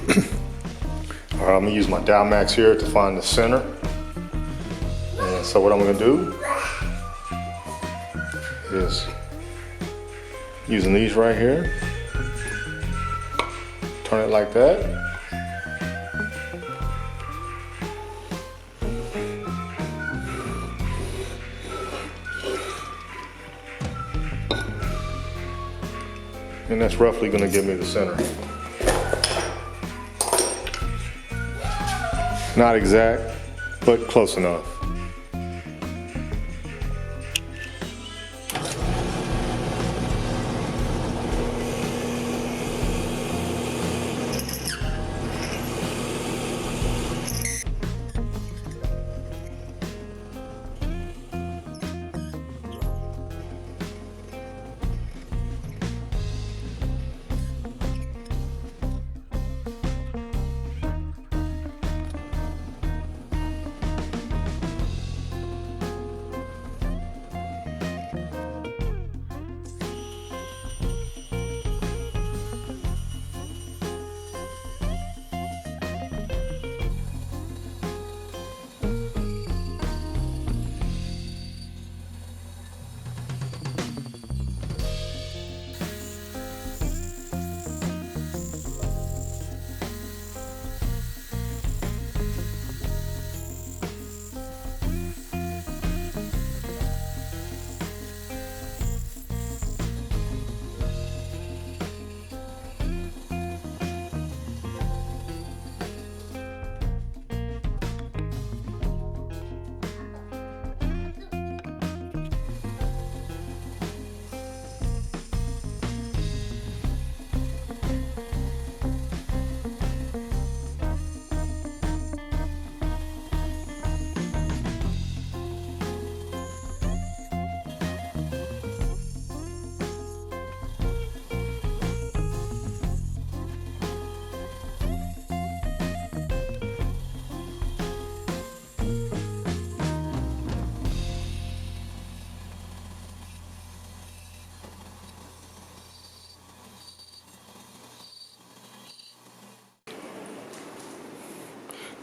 Alright, I'm gonna use my dowel max here to find the center. And so what I'm gonna do is using these right here, turn it like that. And that's roughly going to give me the center. Not exact, but close enough.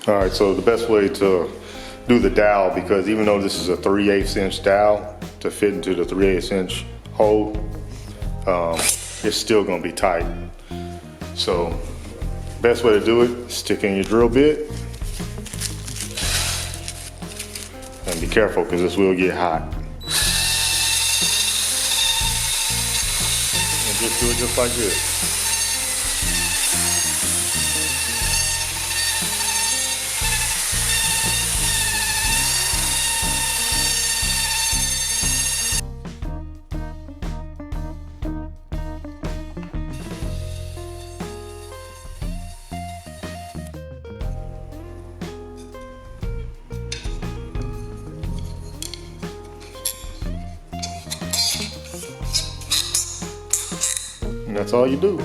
All right, so the best way to do the dowel, because even though this is a 3/8 inch dowel to fit into the 3/8 inch hole, it's still gonna be tight. So best way to do it, stick in your drill bit and be careful because this will get hot. And just do it just like this. And that's all you do.